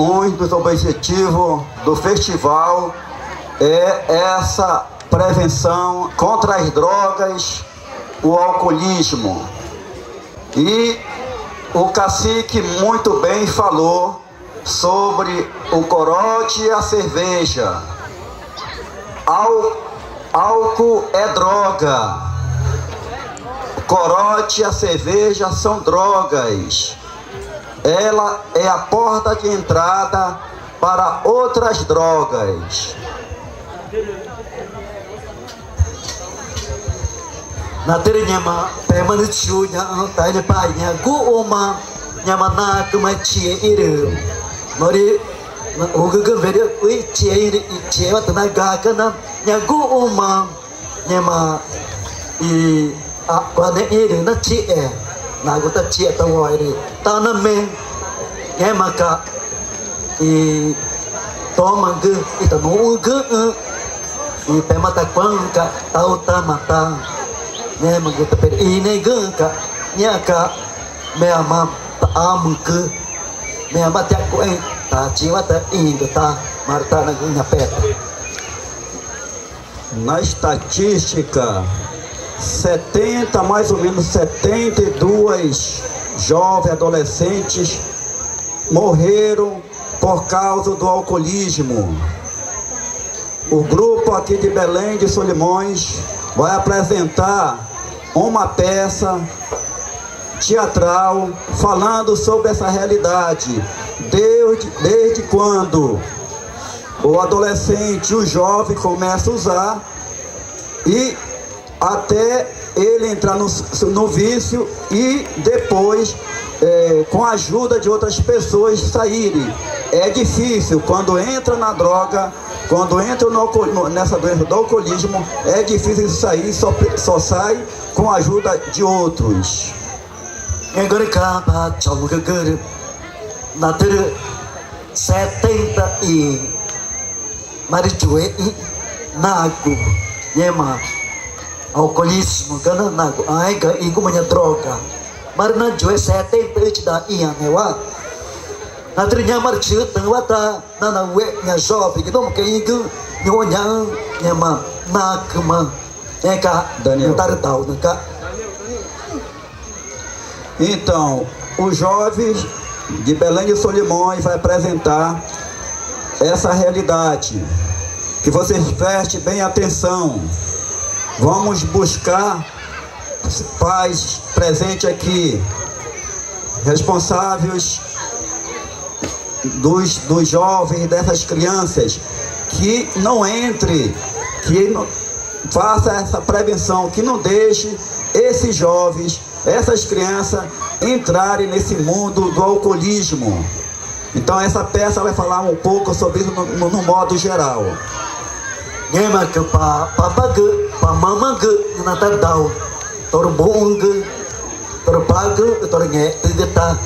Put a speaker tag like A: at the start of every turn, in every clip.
A: Um dos objetivos do festival é essa prevenção contra as drogas, o alcoolismo. E o cacique muito bem falou sobre o corote e a cerveja. Álcool é droga. O corote e a cerveja são drogas. Ela é a porta de entrada para outras drogas.
B: Na ternyama pemanichu nya tai ne pai nya gu oma nya mana kuma chie iru mori ugu vede ui chie iru chie wa tana ga kana nya gu oma nya ma I kwa ne iru na chie na gu ta chie ta wa iru ta na me nya ma ka I to ma gu I ta no gu I pemata kwang ka tau ta mata nghe mà người ta biết ý này gỡ cả nhà cả mẹ mà ta am cứ mẹ mà chắc của anh ta chỉว่าta ý của ta mà ta là người nhà pet.
A: Na estatística, mais ou menos 72 jovens adolescentes morreram por causa do alcoolismo. O grupo aqui de Belém de Solimões vai apresentar uma peça teatral falando sobre essa realidade, desde quando o adolescente, o jovem começa a usar e até ele entrar no vício e depois, com a ajuda de outras pessoas, saírem. É difícil quando entra na droga, quando entra nessa doença do alcoolismo, é difícil sair, só sai com a ajuda de outros.
B: Agora cá para chamo que na ter 70 e marijué nago yema alcoolismo kana nago ai ga igu manya droga marna jué 70 da ia newa na ter nyamar chữ tengwa ta na we nya jovem que não que igu nyonya yema nakma eka Daniel tartau naka.
A: Então, os jovens de Belém de Solimões vai apresentar essa realidade, que vocês prestem bem atenção. Vamos buscar pais presentes aqui, responsáveis dos jovens, dessas crianças, que não entre, que não, faça essa prevenção, que não deixe esses jovens, essas crianças entrarem nesse mundo do alcoolismo. Então essa peça vai falar um pouco sobre isso no modo geral.
B: Nema que papa que mama que na tardau tor bong que tor pago tor nge tá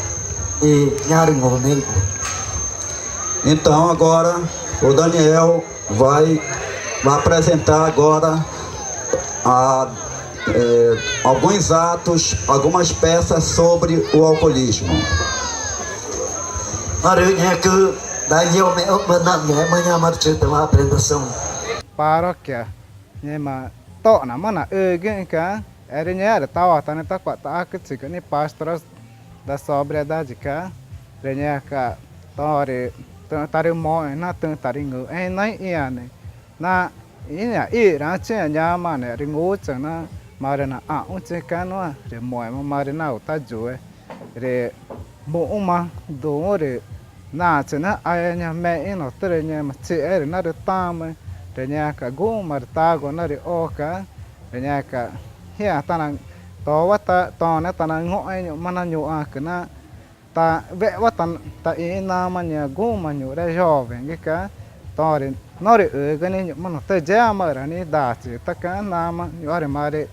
B: e nyari ngomeng.
A: Então agora o Daniel vai apresentar agora alguns atos, algumas peças sobre o alcoolismo.
B: Marinya que Daniel me menang menyamar cerita apresentação.
C: Paróquia, mas to na mana que erinha era tal tá neta quatro que se que pastores da sobriedade cá, erinha cá tore tare mo na taringo nai iane na inya ira che nya mana ringo chana marina unche kanwa re mo marina uta joe re mo uma do re na chana ayanya me ino trenya ma che er na re tame renya ka go marta go na re oka renya ka hia tanang to wata to na tanang ngo ai mana nyu a kana ta ve watan ta ina manya go manyu re jovem que ka to re no re ga ni mano te ja mara ni da che ta ka na ma yore mare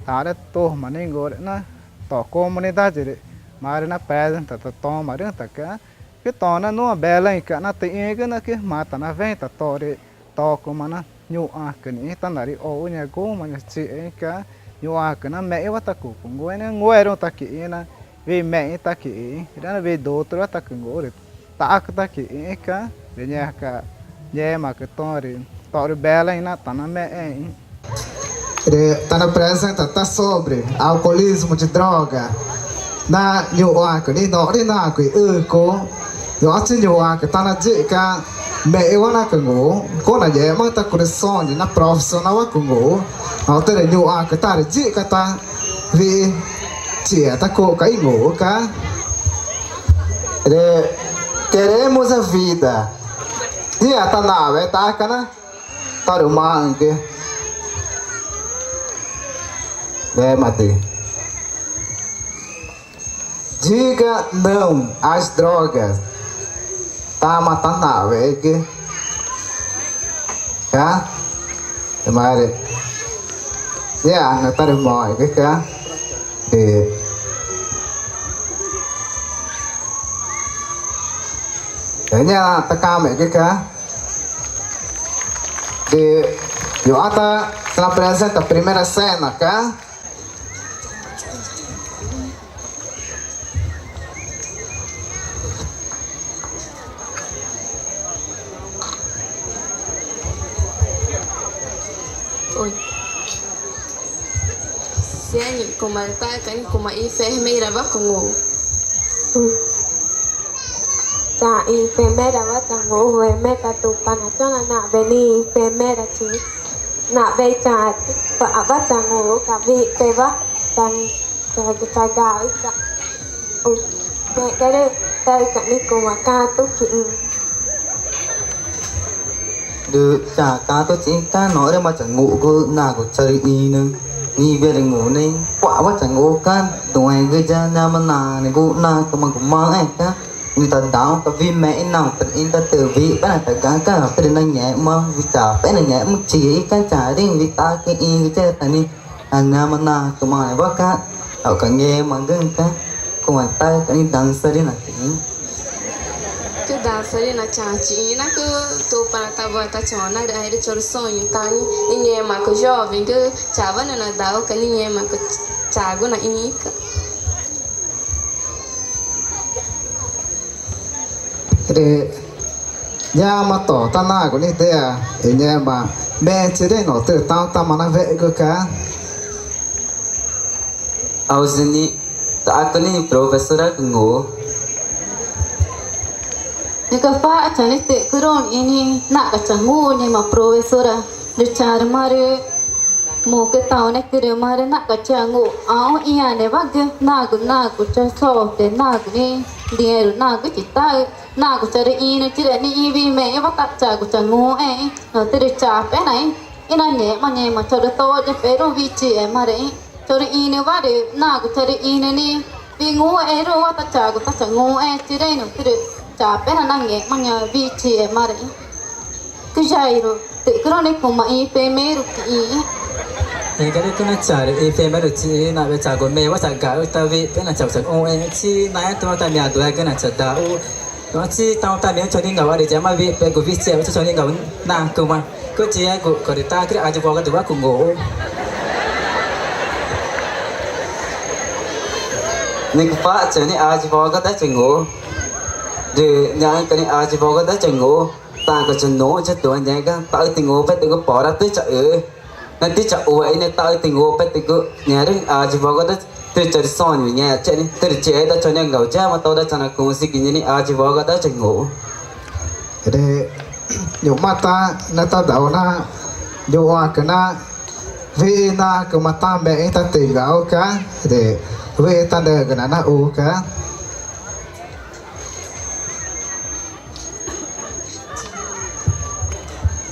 C: ta re to mane go re na to comunidade re mare na present ta to mare ta ka que to na no bela ka na te ga na que mata na venta to re to ko mana nyu a ka ni ta na ri o nya go manya che ka nyu a ka na me wa ta ku ngo ne ngo ero ta ki na ve me ta ki ra ve do tro ta ku ngo re ta cái kỹ cả để nhà cả nhà mà cái to rồi bela e na tá na me
D: Está na apresenta tá sobre alcoolismo de droga na nhiều à cái đi nó đi na cái cô nó chỉ nhiều à cái ta na dễ cả mẹ quá na cái ngủ cô là dễ mà ta có son thì na professional quá cái ngủ họ tới là nhiều à cái ta là dễ cái ta vì chỉ ta cô cái ngủ cả để queremos a vida e a ta na vai ta kana ta được mang kia để mati diga não às drogas tá matando a ver aqui cá mas người ta được mỏi cái cá để nha ta ca mẹ cái cá de yo ata se apresenta a primeira cena cá
E: Oi. Siani, como está kan como enfermeira vai com o.
F: Cha enfermeira vai com o enfermeira tu pana chona na veni enfermeira chi na ve cha va va cha ngô cả vị cái va chang cha ga cha ôi cái đấy cái này cũng ca tu chi
B: được trả cá tôi chỉ cá nói đấy mà chẳng ngủ cô nào của chơi đi nữa đi về đừng ngủ này quả quá chẳng ngủ cá đuổi cái cha nhà mà nà này cô nà cái mà cũng mang ấy cá người ta đào cái vi mẹ nào tự in ta tự vị cái này phải cá là phải đến nhẹ mà vì trả phải là nhẹ mức chỉ cái trả đi vì ta cái in cái chơi này nhà mà nà cái mà quá cá ở cả nghe mà gần cá còn mà ta cái đi dancer đi là chỉ
E: Que dança ali na chatina que tu para tá boa tá chona aí de choro sonho tá ninguém mais que jovem que chava na nadal que ninguém mais que chago na inica
D: để nhà mà tỏ ta na của đi thế à để nhà mà mẹ chỉ để nó tự tao ta mà nó vệ cơ cá
B: Ausini tak kini profesora kengo.
G: Jika Pak cani te kurun ini nak kacangu ni ma profesora dicar mare mo ke tau ne kire mare nak kacangu au iya ne bag na gu so te na gu ni dia na gu cita na gu cari ini cire ni ibi me ba tak ca gu cangu te de ca pe nai ina ne ma cari to je peru vici mare cari ini ba de na gu cari ini ni bingu ro wa tak ca gu tak cangu cire no cire cha pe na nge manya vi chi mare ku jairo te krone kuma I pe meru ki
H: cái đấy cứ nó chờ đi phê mới được chi nào bây giờ còn mẹ quá chẳng cả tao vì bên là chồng chồng ô em chi nãy tao ta nhà tụi cái là chờ tao nó chi tao ta miếng cho đi ngầu để chém mà vì bên của vi xe cho đi ngầu nàng cơ mà cứ chi ai của để ta cứ ai cho cái tụi bác cùng ngủ
B: Nik Pak cani aji bawa kata cenggo. De nyai kani aji bawa kata cenggo. Ta ke cenggo je tuan nyai kan tak tinggo pet tinggo pora tu cak nanti cak uai ni tak tinggo pet tinggo nyari aji bawa kata tu cari son ni nyai cak ni terjadi dah cakap ngau je matau dah cakap kongsi kini ni aji bawa kata cenggo.
D: để nhiều mà ta ta đầu na nhiều à cái na vì na cái mà ta mẹ ta tìm gạo cá để vì ta đời cái na u cá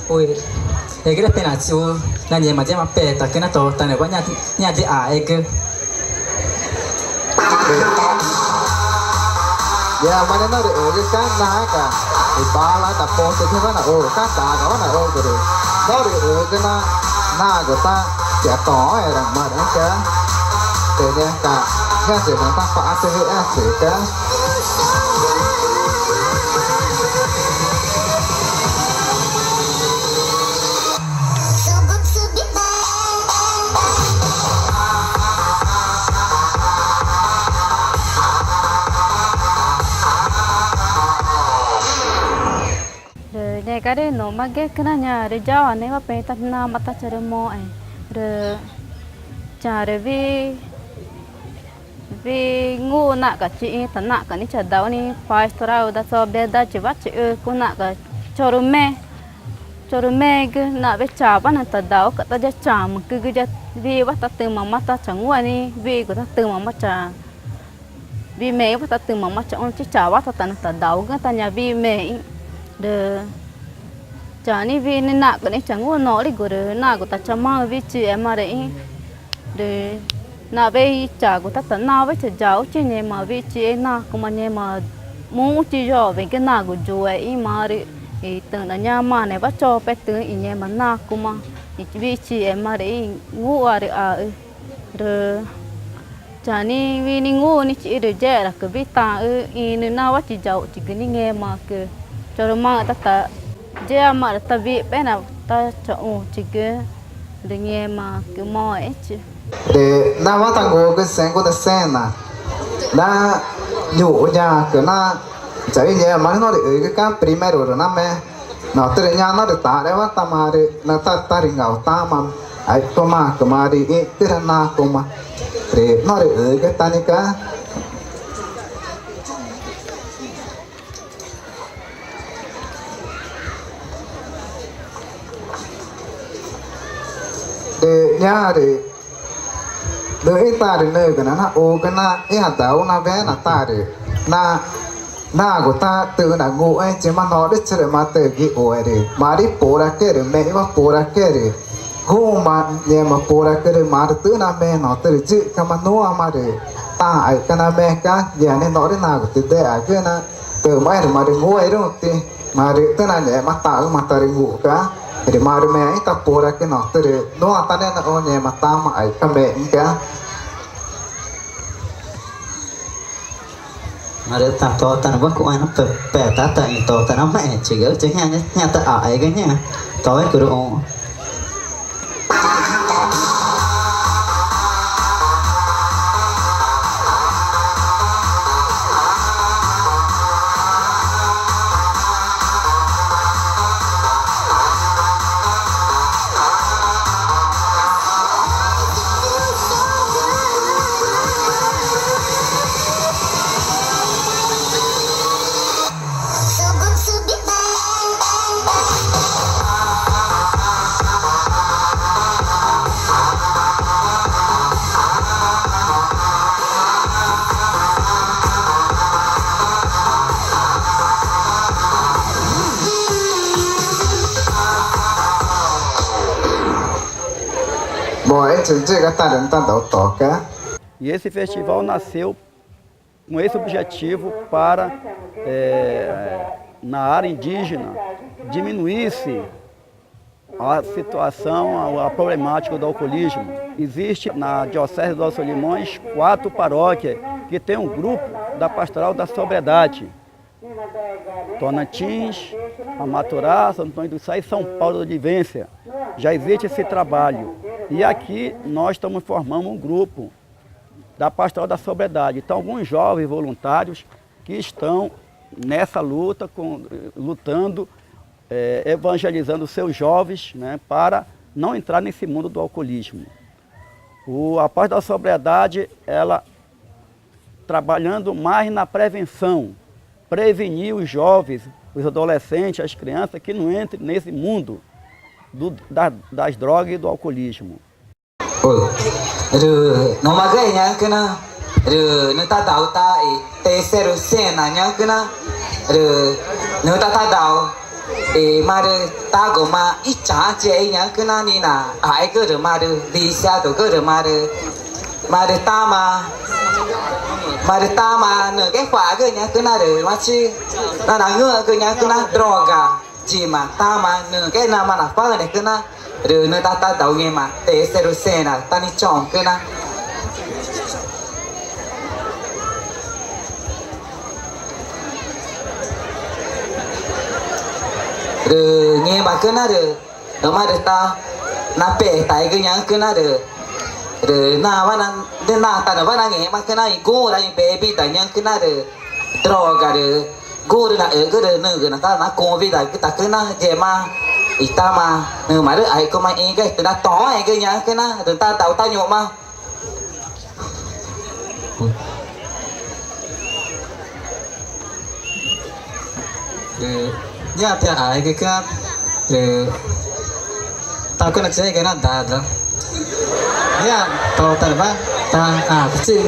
H: ôi cái đó bên là chú là nhà mà chỉ mà bè tại cái nó to tại này quá nhà thì cơ
D: ya mana na de cái cá na cả thì ba la ta po se thế na ô cá ta đó na ô rồi đó de cái na của ta sẽ tỏ rằng mà đó cá để nha cả nghe chỉ mà ta phá se hệ sẽ cá
G: nghe cái đấy nó mà cái na nhà để cho anh ấy mà pe ta na mà ta chơi được mò ấy rồi chả để vì ngu nạ cả chị ta nạ cả ní chả đau ní phải stra đã so bé đã chỉ vắt chị cô nạ cả cho mẹ cái nạ với chả bắt ta đau cả ta chả mà cứ vì bắt ta từ mà ta chẳng ngu ní vì của ta từ mà chả vì mẹ bắt ta từ mà chả ông chứ chả bắt ta đau cái ta nhà vì mẹ de chả ní vì nên nạ cái ní chẳng ngu nó đi của nạ của ta chả mang vì chị em mà đấy de na về trả của ta tận na với cháu chứ nhẹ mà vì chị na cũng mà nhẹ mà muốn chỉ cho về cái na của chú ấy mà thì từ là nhà mà này bắt cho bé từ nhẹ mà na cũng mà vì chị em mà đấy ngu rồi chả ní vì ní ngu ní chị được dễ là cái biết ta nên na bắt chỉ cháu chỉ cái ní nghe mà cái cho nó mà ta dễ mà ta biết bé nào ta chọn chỉ cái được nghe mà cái mò ấy chứ
D: để na vắt thằng ngô cái sen của ta sen à na nhủ nhà cái na chạy nhà mà nó để cái cam primero rồi na mẹ nó từ nhà nó được ta đấy vắt ta mà để na ta đi ngào ta mà ai to mà cái mà đi từ na cũng mà để nó để cái ta này cả để nhà để đợi ta đến nơi cái nó ô cái na cái hạt đào na vé na ta để na của ta từ na ngủ ấy chỉ mà nó để chơi mà từ cái ô ấy để mà đi bổ ra cái để mẹ mà bổ ra cái để ngủ mà nhẹ mà bổ ra cái để mà từ na mẹ nó từ chữ cái mà nó mà để ta ấy cái na mẹ cái nhẹ nên nó để na của từ đây ấy cái na từ mà để ngủ ấy đúng không mà để từ na nhẹ mà ta để ngủ cái để mà mẹ ấy ta bổ ra cái nó từ nó ta nên là ô nhẹ mà ta mà ấy cái mẹ cái
B: mà được tập to ta nó cũng ai nó bẻ ta tại to ta nó mẹ chỉ gỡ chứ nha ta ở ấy cái nha tối của đồ
A: E esse festival nasceu com esse objetivo para, na área indígena, diminuir-se a situação, a problemática do alcoolismo. Existe na Diocese dos Solimões 4 paróquias que tem um grupo da Pastoral da Sobriedade. Tonantins, Amaturá, Santo Antônio do Sá e São Paulo da Vivência. Já existe esse trabalho. E aqui nós estamos formando um grupo da Pastoral da Sobriedade. Então, alguns jovens voluntários que estão nessa luta, lutando, evangelizando seus jovens, né, para não entrar nesse mundo do alcoolismo. A Pastoral da Sobriedade, ela trabalhando mais na prevenção, prevenir os jovens, os adolescentes, as crianças que não entrem nesse mundo das drogas e do alcoolismo.
B: Rồi nó mà gây nhá cái na rồi người ta đào ta tê xe rồi xe na nhá cái na rồi người ta đào mà rồi ta có mà ít trả chế nhá cái na ni na ai cứ rồi mà rồi đi xa rồi cứ rồi mà rồi ta mà nửa cái khóa cái nhá cái na rồi mà chi là ngựa cái nhá cái na droga chỉ mà ta mà nửa cái nào mà là phá này cái na rồi người ta đào nghe mà tê xe rồi xe na ta đi chọn cái na rồi nghe mà cái na rồi nó mà được ta na bể tại cái nhá cái na rồi na mà na ta nó mà nghe mà cái na go là baby tại nhá cái na rồi droga rồi
H: gu được là ở cái đời nữ cái ta cùng với đại cái ta cứ na về mà ít ta mà nữ mà đứa ấy có mà cái từ ta tó ấy cái nhá cái na từ ta tàu ta nhộm mà ya thì ai cái ta có nói cái nó đã đó ya tao ta ba ta cái gì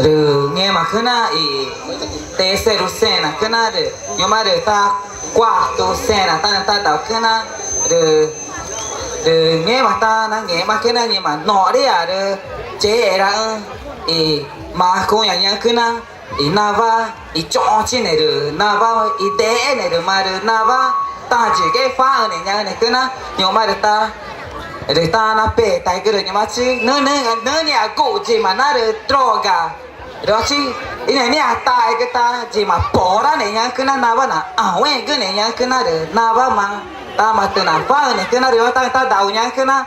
H: rồi nghe mà cứ na té xe rồi xe na cứ na rồi nhưng mà rồi ta qua tôi xe na ta đào cứ na rồi nghe mà ta na nghe mà cứ na nhưng mà nọ đấy à rồi chế ra mà không nhà cứ na na va chọn trên này rồi na va té này rồi mà rồi na va ta chỉ cái phá này nhà này cứ na nhưng mà rồi ta na bể tay cái rồi nhưng mà chứ nữa nhà cụ gì mà na rồi droga rồi chứ này nhà tay cái ta gì mà bỏ ra này nhà cứ na va na quen cái này nhà cứ na rồi na va mà ta mà từ nào phá này cứ na rồi ta đầu nhà cứ na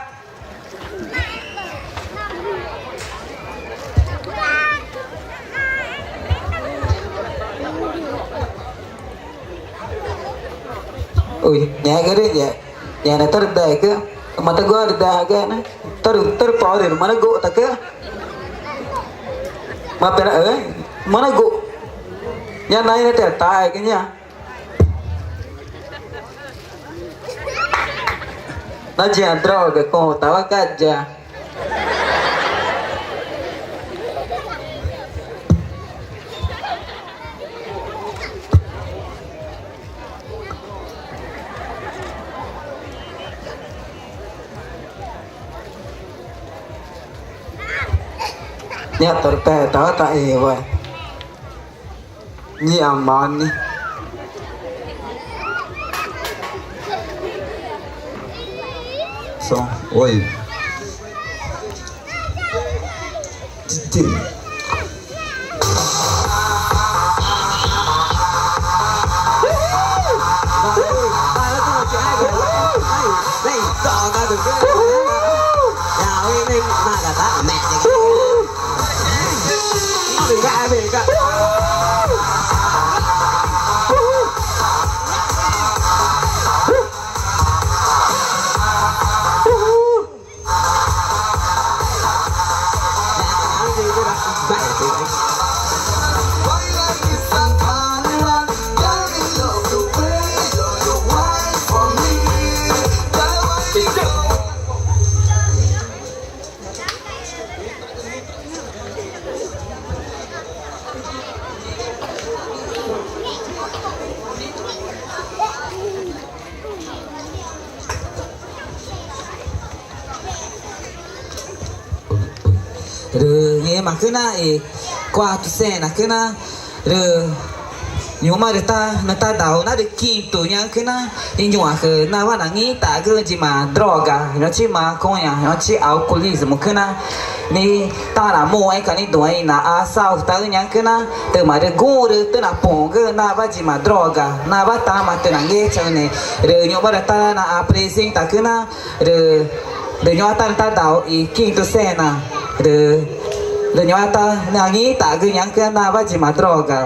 H: ui nhà cái đấy nhà này tao được đầy cái mà tao gọi được đầy cái này tao bỏ để mà nó gỗ tao cái mà bên ấy mà nó gỗ nhà này nó trẻ tài cái nhà nó chỉ ăn trâu cái con tao cái cha nhà terpe tahu tak vậy nyaman nih
A: Som oi Tim
B: đây to ra được cái nào đi mà cả ta mẹ đừng gạ về cả
H: rồi nghe mà cứ na qua tu xe na cứ na rồi nhưng mà người ta đào nó được kim tụ nhá cứ na nhưng mà cái naว่าnghĩ ta cái gì mà droga nó chỉ mà con nhà nó chỉ alcoholism cứ na ni ta là mua cái này đuổi na asal ta nhá cứ na từ mà được gu được từ là bông cái naว่าgì mà droga naว่าta mà từ là nghe cho này rồi nhưng mà ta là appreciate ta cứ na rồi nhưng mà ta đào kim tu xe na rồi nhưng ta nghĩ ta cứ nhắn cái naว่าgì mà droga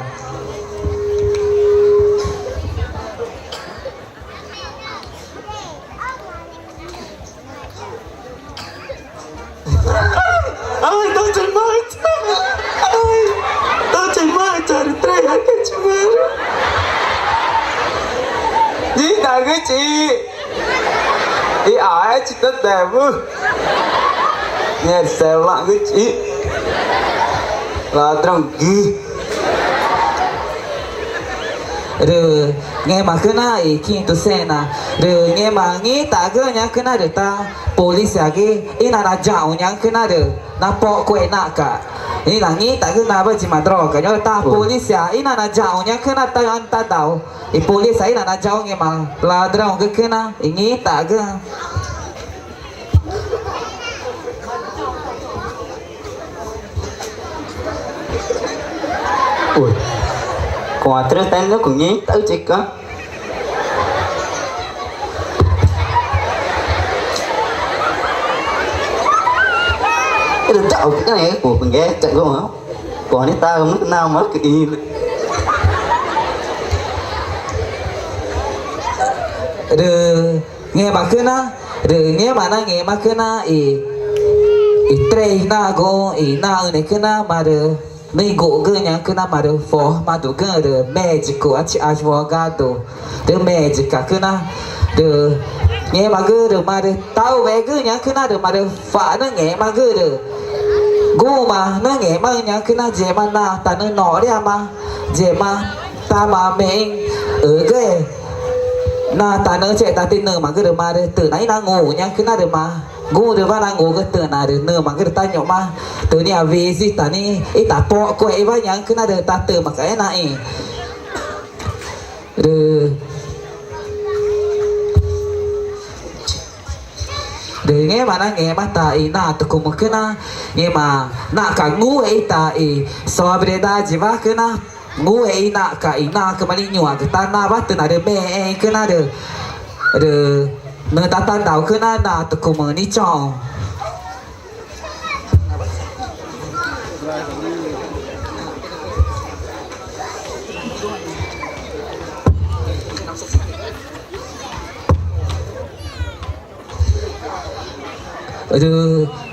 B: ai tao chẳng mai ai tao chẳng mai chờ được tre hết cái chú mơ đi ta cái chị đi ai ai chỉ tất đẹp nghe sao lạ cái chị là trong ghi
H: rồi nghe mà cứ nói khi tôi xem nè rồi nghe mà nghĩ ta cứ nhá cứ nói được ta police cái ina là giàu nhá cứ nói được na po quậy nạ cả ini là nghĩ ta cứ nói với chị mà droga nhá ta police ina là giàu nhá cứ nói ta ăn ta đào police ina là giàu nghe mà ladrão cứ nói nghĩ ta cứ
B: ui quả trưa tên nó cũng nhí tới chị có cái được chậu cái này của mình ghé chạy không hả còn nếu ta không biết nào mất cái y
H: rồi nghe mà cứ nó rồi nghe mà nó nghe mà cứ nó trei na go na này cứ nó mà được mấy gỗ cứ nhá cứ nó mà được phò mà được cái được médico advogado được médica cứ nó được nghe mà cứ được mà được tao về cứ nhá cứ nó được mà được phá nó nghe mà cứ được gỗ mà nó nghe mà nhá cứ nó dễ mà na ta nó nọ đi mà dễ mà ta mà mình ở cái na ta nó chạy ta tin nở mà cứ được mà được từ nãy đang ngủ nhá cứ nó được mà ngủ được và đang ngủ cái từ nào được nở mà cứ được ta nhậu mà từ nhà về gì ta ní ít ta bỏ quậy với nhá cứ nó được ta từ mà cái này được để nghe mà nó nghe mà ta na tu cũng cái na nghe mà na cả ngủ ấy ta sobriedade va cái na ngủ ấy na cả na cái mà đi nhua cái ta na bắt từ nào được mẹ cái na được nơi ta tan đảo cái na tu cũng đi chọn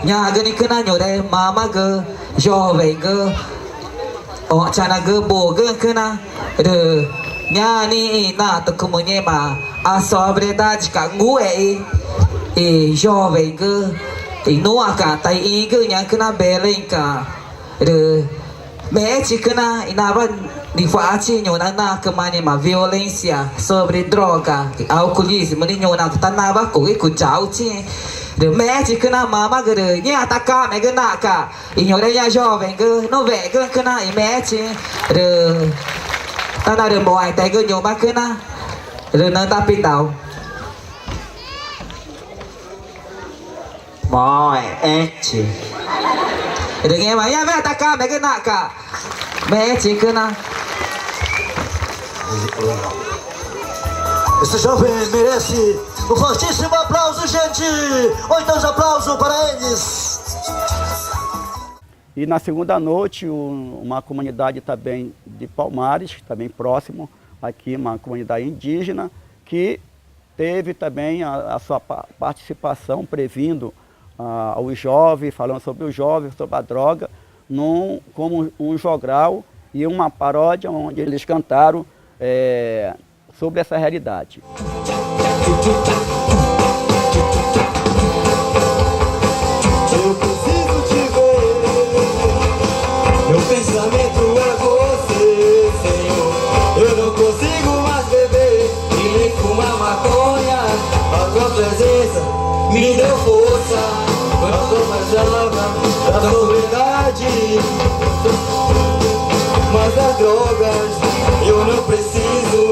H: nhà cái này cứ na nhiều đây mà cái do vậy cái cha na cái bố cái na nhà ni na tu cũng nghe mà sobriedade cả ngủ ấy do vậy cái nó cả tay cái nhà cái na bè lên cả bé chỉ cái na vẫn đi phá chỉ nhiều na cái mà mà violência sobre droga alcoolismo ni nhiều na ta na bắt cổ cái cháu chứ được mẹ chỉ cứ na mà cái được nhà ta ca mẹ cái nạ cả nhiều đây nhà cho về cái nó về cái na mẹ chỉ được ta đã được bỏ ai tay cái nhiều bác cái na rồi nó ta pin tàu
B: mọi chỉ
H: được nghe mà nhà mẹ ta ca mẹ cái nạ cả mẹ chỉ cứ na
B: esse jovem merece um fortíssimo aplauso, gente! Ou então de aplauso para eles!
A: E na segunda noite, uma comunidade também de Palmares, também próximo, aqui uma comunidade indígena, que teve também a sua participação previndo aos jovens, falando sobre os jovens, sobre a droga, como um jogral e uma paródia onde eles cantaram sobre essa realidade.
I: Eu preciso te ver, meu pensamento é você, Senhor. Eu não consigo mais beber e nem fumar maconha. A tua presença me deu força, quando eu tô mais jovem da sobriedade. Mas das drogas eu não preciso.